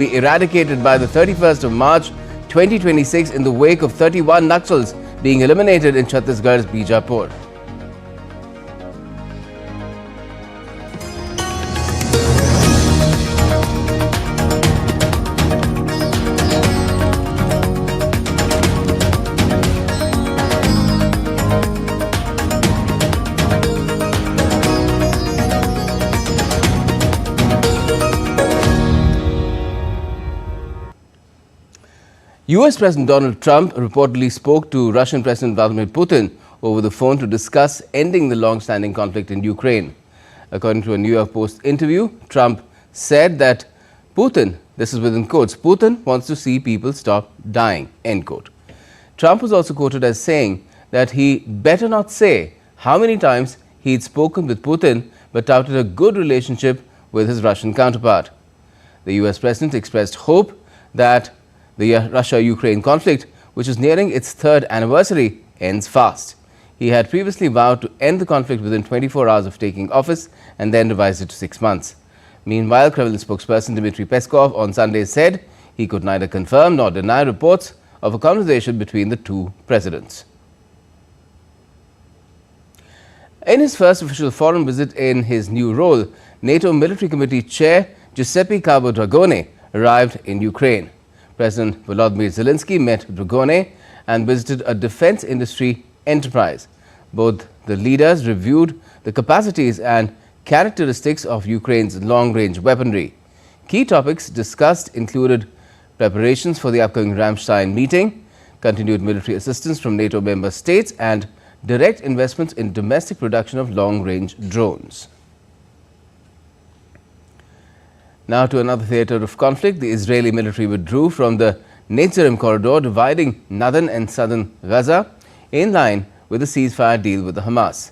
be eradicated by the 31st of March 2026 in the wake of 31 Naxals being eliminated in Chhattisgarh's Bijapur. US President Donald Trump reportedly spoke to Russian President Vladimir Putin over the phone to discuss ending the long-standing conflict in Ukraine. According to a New York Post interview, Trump said that Putin, this is within quotes, Putin wants to see people stop dying, end quote. Trump was also quoted as saying that he better not say how many times he'd spoken with Putin, but touted a good relationship with his Russian counterpart. The US President expressed hope that the Russia-Ukraine conflict, which is nearing its third anniversary, ends fast. He had previously vowed to end the conflict within 24 hours of taking office and then revised it to 6 months. Meanwhile, Kremlin spokesperson Dmitry Peskov on Sunday said he could neither confirm nor deny reports of a conversation between the two presidents. In his first official foreign visit in his new role, NATO Military Committee Chair Giuseppe Cabo Dragone arrived in Ukraine. President Volodymyr Zelensky met Dragone and visited a defense industry enterprise. Both the leaders reviewed the capacities and characteristics of Ukraine's long-range weaponry. Key topics discussed included preparations for the upcoming Ramstein meeting, continued military assistance from NATO member states, and direct investments in domestic production of long-range drones. Now to another theatre of conflict. The Israeli military withdrew from the Netzarim corridor dividing northern and southern Gaza in line with the ceasefire deal with the Hamas.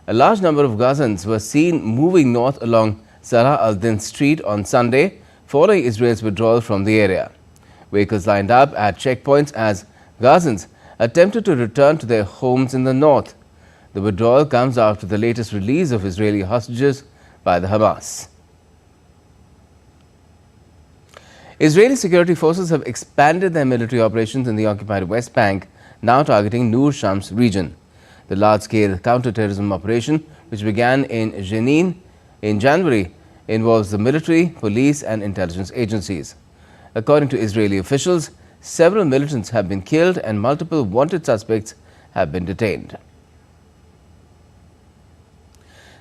A large number of Gazans were seen moving north along Salah al-Din Street on Sunday following Israel's withdrawal from the area. Vehicles lined up at checkpoints as Gazans attempted to return to their homes in the north. The withdrawal comes after the latest release of Israeli hostages by the Hamas. Israeli security forces have expanded their military operations in the occupied West Bank, now targeting Nur Shams region. The large-scale counter-terrorism operation, which began in Jenin in January, involves the military, police and intelligence agencies. According to Israeli officials, several militants have been killed and multiple wanted suspects have been detained.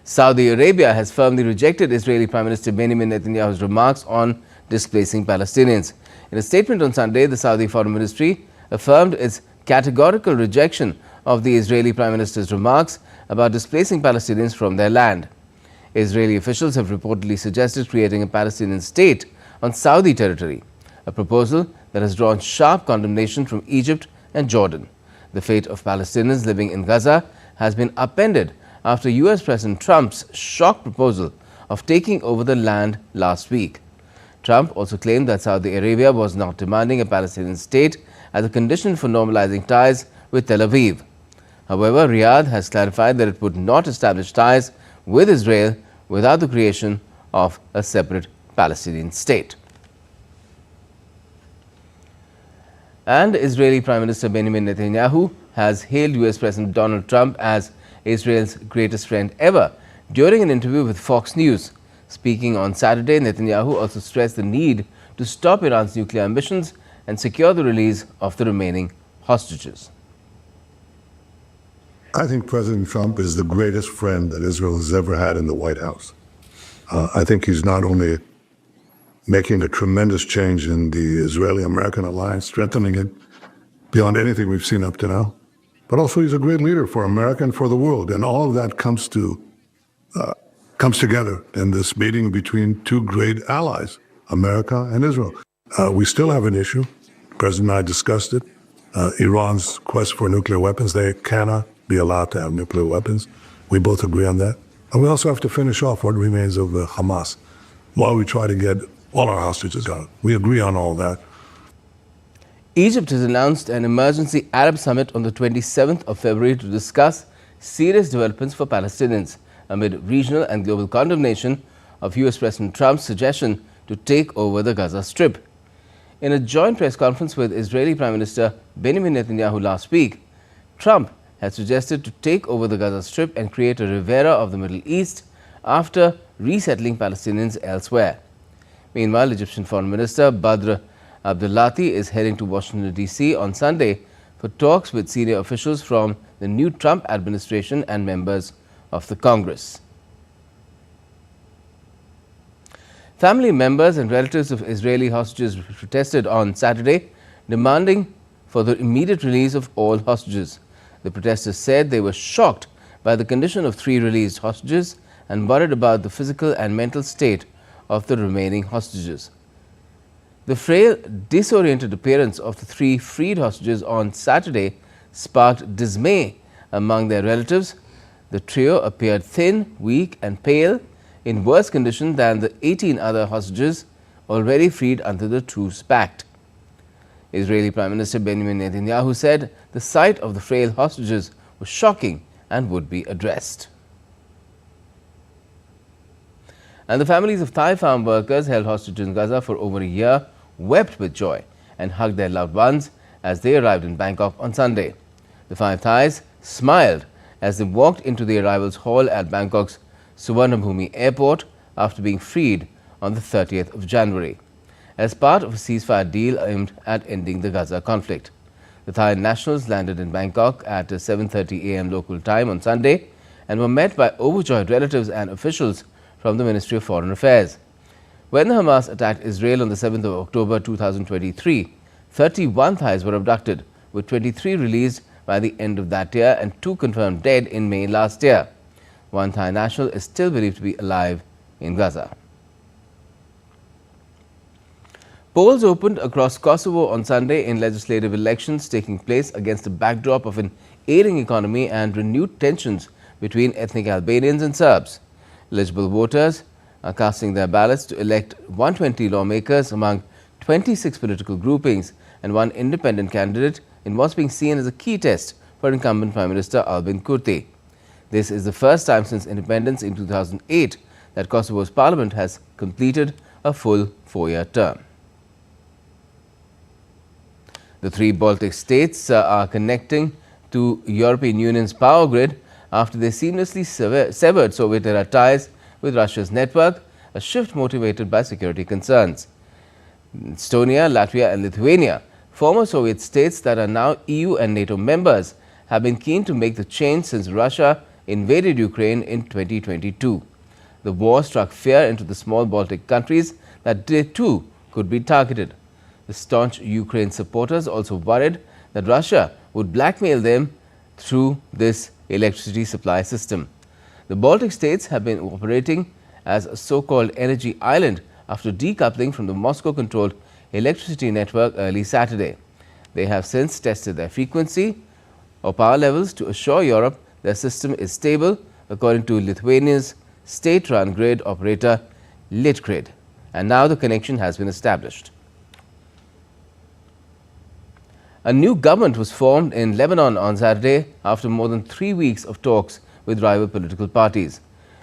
Saudi Arabia has firmly rejected Israeli Prime Minister Benjamin Netanyahu's remarks on displacing Palestinians. In a statement on Sunday, the Saudi Foreign Ministry affirmed its categorical rejection of the Israeli Prime Minister's remarks about displacing Palestinians from their land. Israeli officials have reportedly suggested creating a Palestinian state on Saudi territory, a proposal that has drawn sharp condemnation from Egypt and Jordan. The fate of Palestinians living in Gaza has been upended after US President Trump's shock proposal of taking over the land last week. Trump also claimed that Saudi Arabia was not demanding a Palestinian state as a condition for normalizing ties with Tel Aviv. However, Riyadh has clarified that it would not establish ties with Israel without the creation of a separate Palestinian state. And Israeli Prime Minister Benjamin Netanyahu has hailed US President Donald Trump as Israel's greatest friend ever during an interview with Fox News. Speaking on Saturday, Netanyahu also stressed the need to stop Iran's nuclear ambitions and secure the release of the remaining hostages. I think President Trump is the greatest friend that Israel has ever had in the White House. I think he's not only making a tremendous change in the Israeli-American alliance, strengthening it beyond anything we've seen up to now, but also he's a great leader for America and for the world. And all of that comes together in this meeting between two great allies, America and Israel. We still have an issue. The President and I discussed it. Iran's quest for nuclear weapons. They cannot be allowed to have nuclear weapons. We both agree on that. And we also have to finish off what remains of Hamas while we try to get all our hostages out. We agree on all that. Egypt has announced an emergency Arab summit on the 27th of February to discuss serious developments for Palestinians amid regional and global condemnation of US President Trump's suggestion to take over the Gaza Strip. In a joint press conference with Israeli Prime Minister Benjamin Netanyahu last week, Trump had suggested to take over the Gaza Strip and create a Riviera of the Middle East after resettling Palestinians elsewhere. Meanwhile, Egyptian Foreign Minister Badr Abdulati is heading to Washington, D.C. on Sunday for talks with senior officials from the new Trump administration and members of the Congress. Family members and relatives of Israeli hostages protested on Saturday, demanding for the immediate release of all hostages. The protesters said they were shocked by the condition of 3 released hostages and worried about the physical and mental state of the remaining hostages. The frail, disoriented appearance of the 3 freed hostages on Saturday sparked dismay among their relatives. The trio appeared thin, weak and pale, in worse condition than the 18 other hostages already freed under the truce pact. Israeli Prime Minister Benjamin Netanyahu said the sight of the frail hostages was shocking and would be addressed. And the families of Thai farm workers held hostage in Gaza for over a year wept with joy and hugged their loved ones as they arrived in Bangkok on Sunday. The 5 Thais smiled as they walked into the arrivals hall at Bangkok's Suvarnabhumi airport after being freed on the 30th of January, as part of a ceasefire deal aimed at ending the Gaza conflict. The Thai nationals landed in Bangkok at 7:30 a.m. local time on Sunday and were met by overjoyed relatives and officials from the Ministry of Foreign Affairs. When the Hamas attacked Israel on the 7th of October 2023, 31 Thais were abducted, with 23 released by the end of that year and 2 confirmed dead in May last year. 1 Thai national is still believed to be alive in Gaza. Polls opened across Kosovo on Sunday in legislative elections taking place against a backdrop of an ailing economy and renewed tensions between ethnic Albanians and Serbs. Eligible voters are casting their ballots to elect 120 lawmakers among 26 political groupings and 1 independent candidate in what's being seen as a key test for incumbent Prime Minister Albin Kurti. This is the first time since independence in 2008 that Kosovo's parliament has completed a full 4-year term. The 3 Baltic states are connecting to European Union's power grid after they seamlessly severed Soviet-era ties with Russia's network, a shift motivated by security concerns. Estonia, Latvia and Lithuania, former Soviet states that are now EU and NATO members, have been keen to make the change since Russia invaded Ukraine in 2022. The war struck fear into the small Baltic countries that they too could be targeted. The staunch Ukraine supporters also worried that Russia would blackmail them through this electricity supply system. The Baltic states have been operating as a so-called energy island after decoupling from the Moscow-controlled electricity network early Saturday. They have since tested their frequency or power levels to assure Europe their system is stable, according to Lithuania's state-run grid operator Litgrid, and now the connection has been established. A new government was formed in Lebanon on Saturday after more than 3 weeks of talks with rival political parties.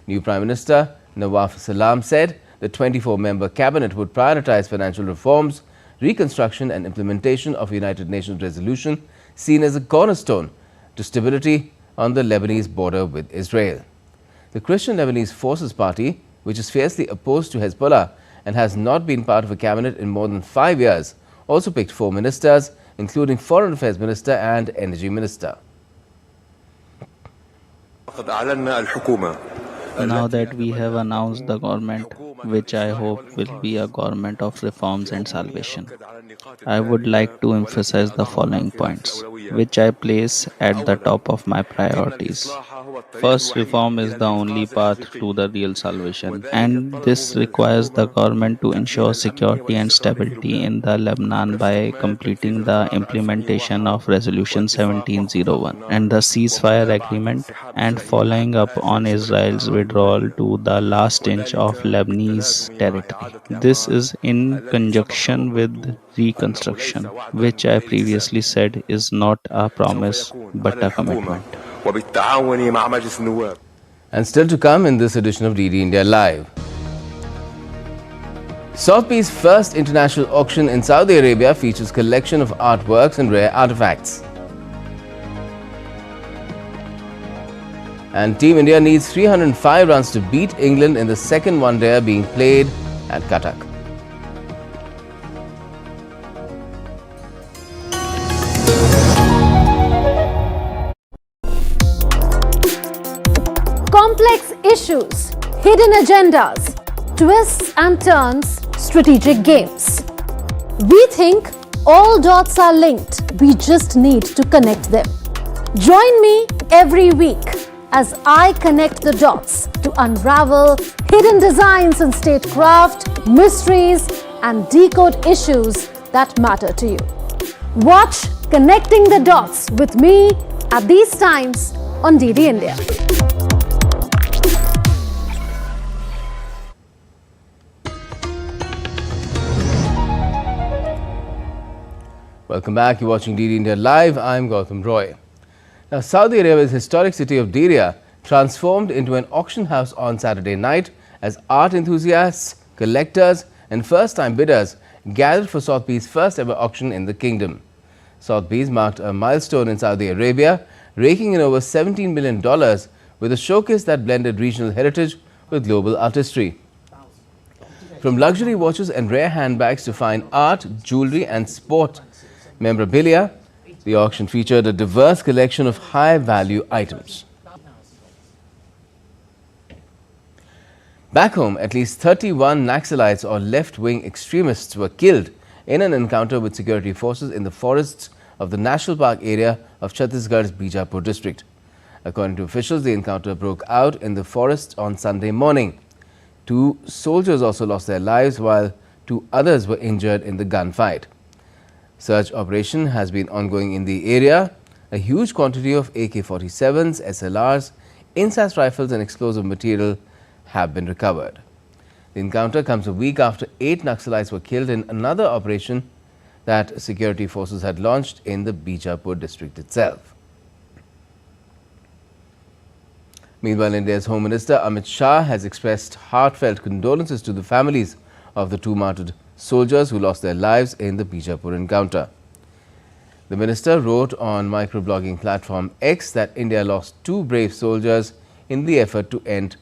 New Prime Minister Nawaf Salam said the 24-member cabinet would prioritize financial reforms, reconstruction and implementation of a United Nations resolution seen as a cornerstone to stability on the Lebanese border with Israel. The Christian Lebanese Forces Party, which is fiercely opposed to Hezbollah and has not been part of a cabinet in more than 5 years, also picked 4 ministers, including Foreign Affairs Minister and Energy Minister. Now that we have announced the government, which I hope will be a government of reforms and salvation, I would like to emphasize the following points, which I place at the top of my priorities. First, reform is the only path to the real salvation, and this requires the government to ensure security and stability in the Lebanon by completing the implementation of Resolution 1701 and the ceasefire agreement and following up on Israel's withdrawal to the last inch of Lebanese territory. This is in conjunction with reconstruction, which I previously said is not a promise but a commitment. And still to come in this edition of DD India Live. Sotheby's first international auction in Saudi Arabia features collection of artworks and rare artifacts. And Team India needs 305 runs to beat England in the second one-day being played at Cuttack. Complex issues, hidden agendas, twists and turns, strategic games. We think all dots are linked. We just need to connect them. Join me every week as I connect the dots to unravel hidden designs in statecraft, mysteries, and decode issues that matter to you. Watch Connecting the Dots with me at these times on DD India. Welcome back. You're watching DD India Live. I'm Gautam Roy. Now, Saudi Arabia's historic city of Diriyah transformed into an auction house on Saturday night as art enthusiasts, collectors and first-time bidders gathered for Sotheby's first ever auction in the kingdom. Sotheby's marked a milestone in Saudi Arabia, raking in over $17 million with a showcase that blended regional heritage with global artistry. From luxury watches and rare handbags to fine art, jewelry and sport memorabilia, the auction featured a diverse collection of high-value items. Back home, at least 31 Naxalites or left-wing extremists were killed in an encounter with security forces in the forests of the National Park area of Chhattisgarh's Bijapur district. According to officials, the encounter broke out in the forest on Sunday morning. 2 soldiers also lost their lives while 2 others were injured in the gunfight. Search operation has been ongoing in the area. A huge quantity of AK-47s, SLRs, incast rifles and explosive material have been recovered. The encounter comes a week after 8 Naxalites were killed in another operation that security forces had launched in the Bijapur district itself. Meanwhile, India's Home Minister Amit Shah has expressed heartfelt condolences to the families of the 2 martyred soldiers who lost their lives in the Bijapur encounter. The minister wrote on microblogging platform X that India lost 2 brave soldiers in the effort to end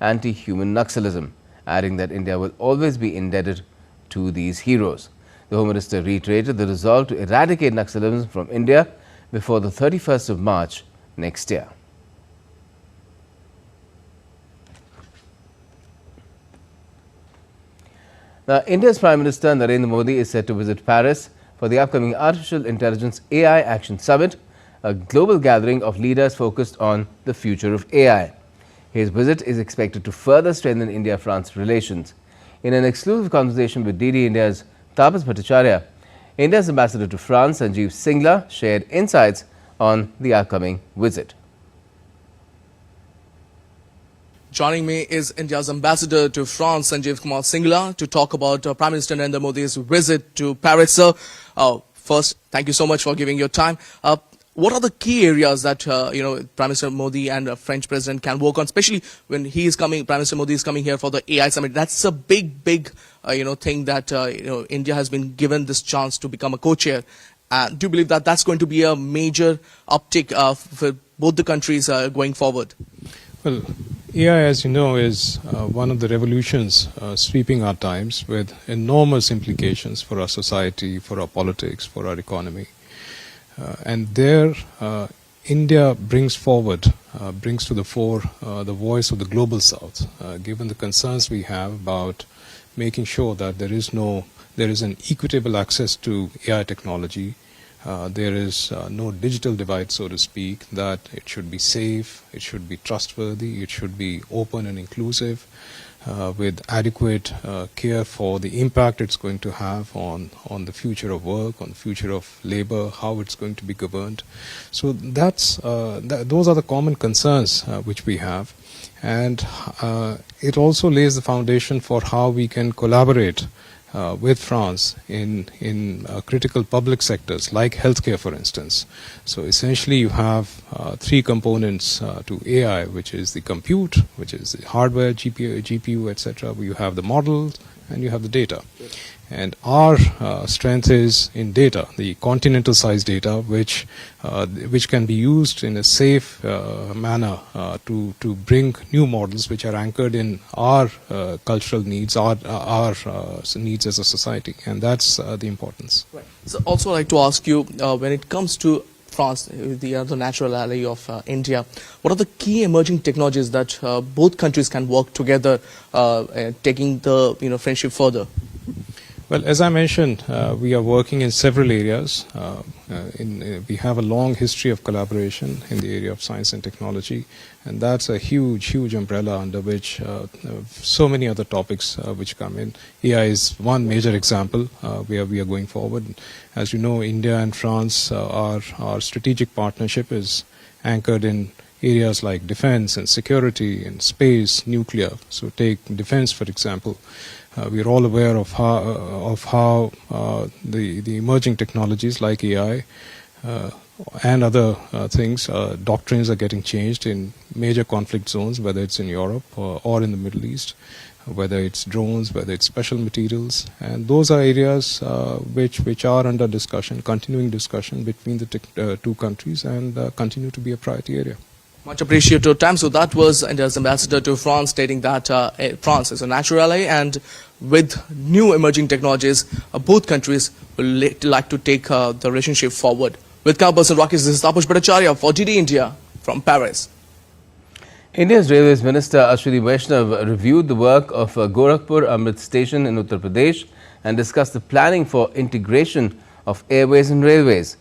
anti-human Naxalism, adding that India will always be indebted to these heroes. The Home Minister reiterated the resolve to eradicate Naxalism from India before the 31st of March next year. Now, India's Prime Minister Narendra Modi is set to visit Paris for the upcoming Artificial Intelligence AI Action Summit, a global gathering of leaders focused on the future of AI. His visit is expected to further strengthen India-France relations. In an exclusive conversation with DD India's Tapas Bhattacharya, India's ambassador to France, Sanjeev Singla, shared insights on the upcoming visit. Joining me is India's ambassador to France, Sanjeev Kumar Singla, to talk about Prime Minister Narendra Modi's visit to Paris. Sir, first, thank you so much for giving your time. What are the key areas that Prime Minister Modi and the French President can work on, especially when he is coming? Prime Minister Modi is coming here for the AI summit. That's a big thing that India has been given this chance to become a co-chair. Do you believe that that's going to be a major uptick for both the countries going forward? Well, AI, as you know, is one of the revolutions sweeping our times with enormous implications for our society, for our politics, for our economy. And there, India brings to the fore the voice of the global South, given the concerns we have about making sure that there is an equitable access to AI technology. There is no digital divide, so to speak, that it should be safe, it should be trustworthy, it should be open and inclusive, with adequate care for the impact it's going to have on the future of work, on the future of labor, how it's going to be governed. So those are the common concerns which we have. And it also lays the foundation for how we can collaborate with France in critical public sectors like healthcare, for instance. So essentially you have 3 components to AI, which is the compute, which is the hardware, GPU, etc. You have the model, and you have the data. And our strength is in data, the continental size data, which can be used in a safe manner to bring new models which are anchored in our cultural needs, our needs as a society, and that's the importance. Right. So also I'd like to ask you, when it comes to France, the other natural ally of India, what are the key emerging technologies that both countries can work together, taking the friendship further? Well, as I mentioned, we are working in several areas. We have a long history of collaboration in the area of science and technology, and that's a huge, huge umbrella under which so many other topics which come in. AI is one major example where we are going forward. As you know, India and France, our strategic partnership is anchored in areas like defense and security and space, nuclear. So take defense, for example. We are all aware of how the emerging technologies like AI and other things, doctrines are getting changed in major conflict zones, whether it's in Europe or in the Middle East, whether it's drones, whether it's special materials, and those are areas which are under discussion, continuing discussion between the two countries, and continue to be a priority area. Much appreciate your time. So that was India's ambassador to France, stating that France is a natural ally, and with new emerging technologies, both countries will like to take the relationship forward. With camera person Rakesh, this is Tapush Bhattacharya for DD India from Paris. India's Railways Minister Ashwini Vaishnav reviewed the work of Gorakhpur Amrit Station in Uttar Pradesh and discussed the planning for integration of airways and railways.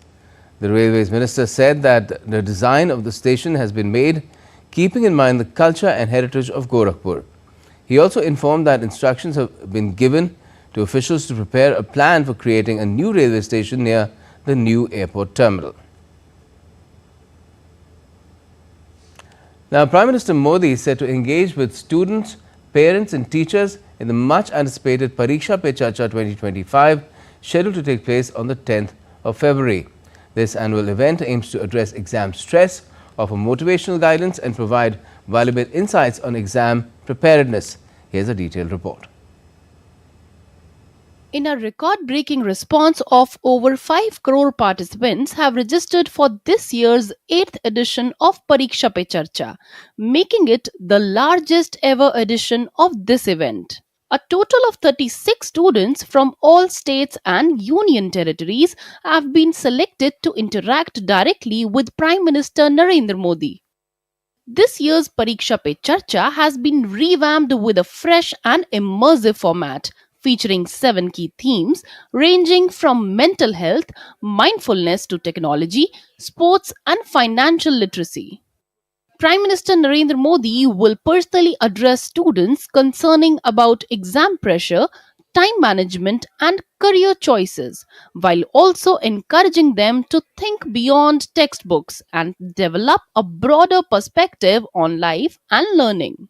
The Railways Minister said that the design of the station has been made keeping in mind the culture and heritage of Gorakhpur. He also informed that instructions have been given to officials to prepare a plan for creating a new railway station near the new airport terminal. Now, Prime Minister Modi is set to engage with students, parents and teachers in the much anticipated Pariksha Pe Charcha 2025, scheduled to take place on the 10th of February. This annual event aims to address exam stress, offer motivational guidance and provide valuable insights on exam preparedness. Here's a detailed report. In a record-breaking response of over 5 crore participants have registered for this year's 8th edition of Pariksha Pe Charcha, making it the largest ever edition of this event. A total of 36 students from all states and union territories have been selected to interact directly with Prime Minister Narendra Modi. This year's Pariksha Pe Charcha has been revamped with a fresh and immersive format, featuring 7 key themes ranging from mental health, mindfulness to technology, sports and financial literacy. Prime Minister Narendra Modi will personally address students concerning about exam pressure, time management and career choices, while also encouraging them to think beyond textbooks and develop a broader perspective on life and learning.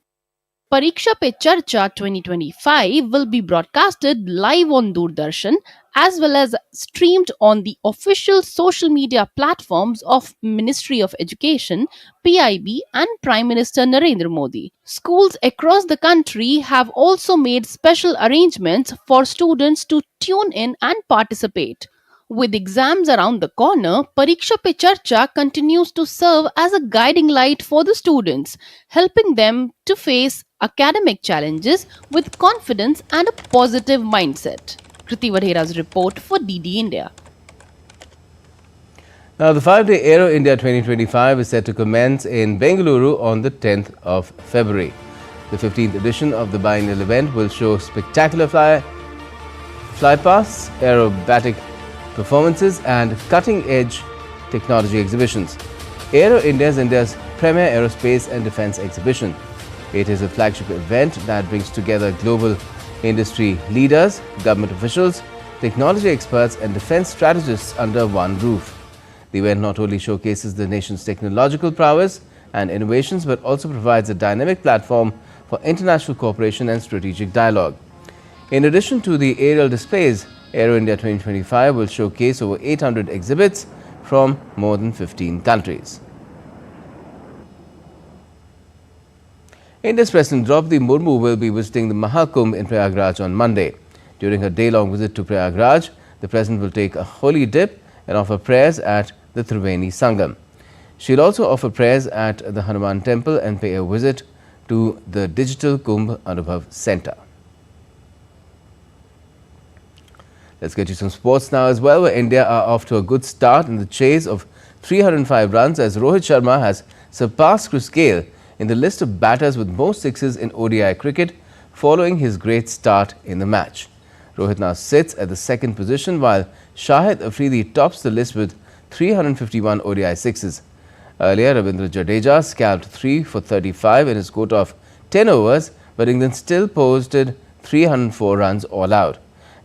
Pariksha Pe Charcha 2025 will be broadcasted live on Doordarshan as well as streamed on the official social media platforms of Ministry of Education, PIB and Prime Minister Narendra Modi. Schools across the country have also made special arrangements for students to tune in and participate. With exams around the corner, Pariksha Pe Charcha continues to serve as a guiding light for the students, helping them to face academic challenges with confidence and a positive mindset. Kriti Vadhera's report for DD India. Now, the 5-day Aero India 2025 is set to commence in Bengaluru on the 10th of February. The 15th edition of the biennial event will show spectacular flypasts, aerobatic performances and cutting-edge technology exhibitions. Aero India is India's premier aerospace and defense exhibition. It is a flagship event that brings together global industry leaders, government officials, technology experts and defense strategists under one roof. The event not only showcases the nation's technological prowess and innovations but also provides a dynamic platform for international cooperation and strategic dialogue. In addition to the aerial displays, Aero India 2025 will showcase over 800 exhibits from more than 15 countries. India's President Draupadi Murmu will be visiting the Mahakumbh in Prayagraj on Monday. During her day-long visit to Prayagraj, the President will take a holy dip and offer prayers at the Triveni Sangam. She'll also offer prayers at the Hanuman Temple and pay a visit to the Digital Kumbh Anubhav Centre. Let's get you some sports now as well, where India are off to a good start in the chase of 305 runs as Rohit Sharma has surpassed Chris Gale in the list of batters with most sixes in ODI cricket following his great start in the match. Rohit now sits at the second position while Shahid Afridi tops the list with 351 ODI sixes. Earlier, Ravindra Jadeja scalped 3 for 35 in his quota of 10 overs, but England still posted 304 runs all out.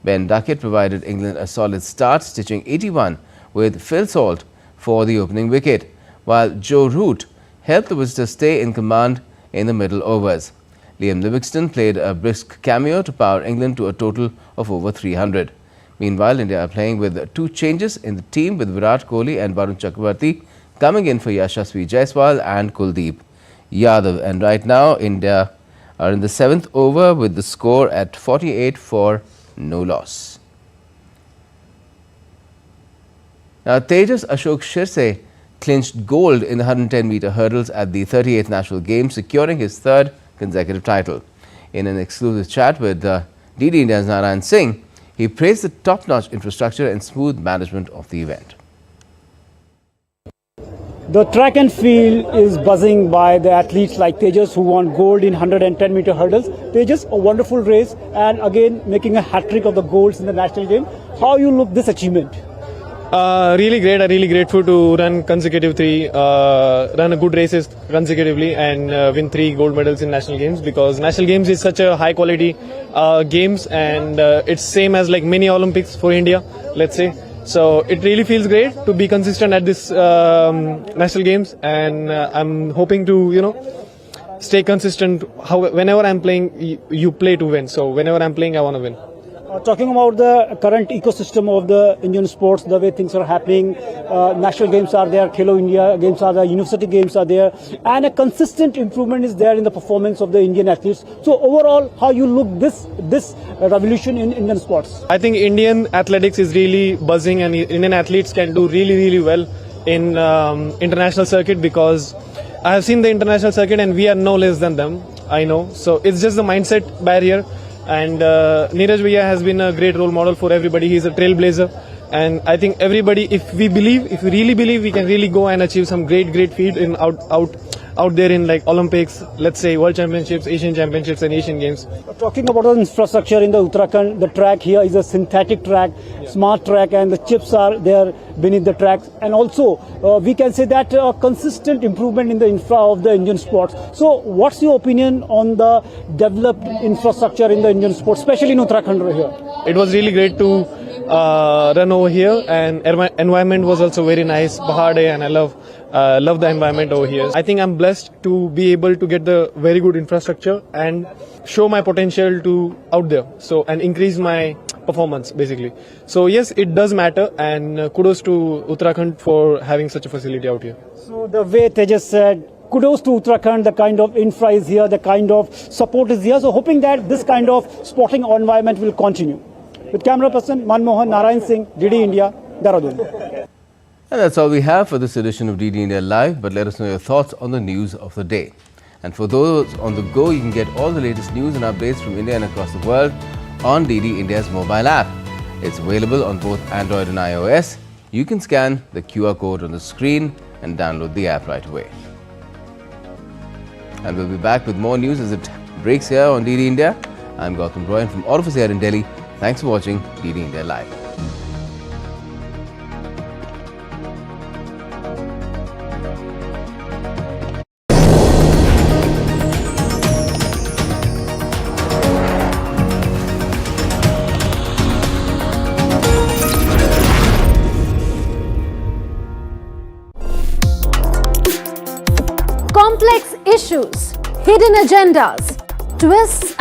Ben Duckett provided England a solid start, stitching 81 with Phil Salt for the opening wicket, while Joe Root helped the visitors stay in command in the middle overs. Liam Livingstone played a brisk cameo to power England to a total of over 300. Meanwhile, India are playing with two changes in the team, with Virat Kohli and Varun Chakravarti coming in for Yashasvi Jaiswal and Kuldeep Yadav. And right now, India are in the 7th over with the score at 48 for no loss. Now, Tejas Ashok Shirse clinched gold in the 110-meter hurdles at the 38th National Games, securing his third consecutive title. In an exclusive chat with DD India's Narayan Singh, he praised the top-notch infrastructure and smooth management of the event. The track and field is buzzing by the athletes like Tejas, who won gold in 110-meter hurdles. Tejas, a wonderful race, and again making a hat-trick of the golds in the national game. How you look this achievement? Really great. I'm really grateful to run consecutive run a good races consecutively and win 3 gold medals in national games, because national games is such a high quality games, and it's same as like mini Olympics for India, let's say. So it really feels great to be consistent at this national games, and I'm hoping to stay consistent. Whenever I'm playing, you play to win. So whenever I'm playing, I want to win. Talking about the current ecosystem of the Indian sports, the way things are happening, national games are there, Khelo India games are there, university games are there, and a consistent improvement is there in the performance of the Indian athletes. So overall, how you look this revolution in Indian sports? I think Indian athletics is really buzzing, and Indian athletes can do really well in international circuit, because I have seen the international circuit and we are no less than them, I know. So it's just the mindset barrier. And Neeraj Bhaiya has been a great role model for everybody. He's a trailblazer, and I think everybody, if we really believe, we can really go and achieve some great feat in out there in like Olympics, let's say World Championships, Asian Championships, and Asian Games. Talking about the infrastructure in the Uttarakhand, the track here is a synthetic track, smart track, and the chips are there beneath the tracks. And also, we can say that consistent improvement in the infra of the Indian sports. So, what's your opinion on the developed infrastructure in the Indian sports, especially in Uttarakhand right here? It was really great to run over here, and environment was also very nice, Bahar Day, and I love the environment over here. I think I'm blessed to be able to get the very good infrastructure and show my potential to out there, so and increase my performance basically. So yes, it does matter, and kudos to Uttarakhand for having such a facility out here. So the way Tejas said, kudos to Uttarakhand, the kind of infra is here, the kind of support is here. So hoping that this kind of sporting environment will continue. With camera person Manmohan, Narayan Singh, DD India, Dehradun. And that's all we have for this edition of DD India Live, but let us know your thoughts on the news of the day. And for those on the go, you can get all the latest news and updates from India and across the world on DD India's mobile app. It's available on both Android and iOS. You can scan the QR code on the screen and download the app right away. And we'll be back with more news as it breaks here on DD India. I'm Gautam Roy, and from all of us here in Delhi, thanks for watching DD India Live. Complex issues, hidden agendas, twists and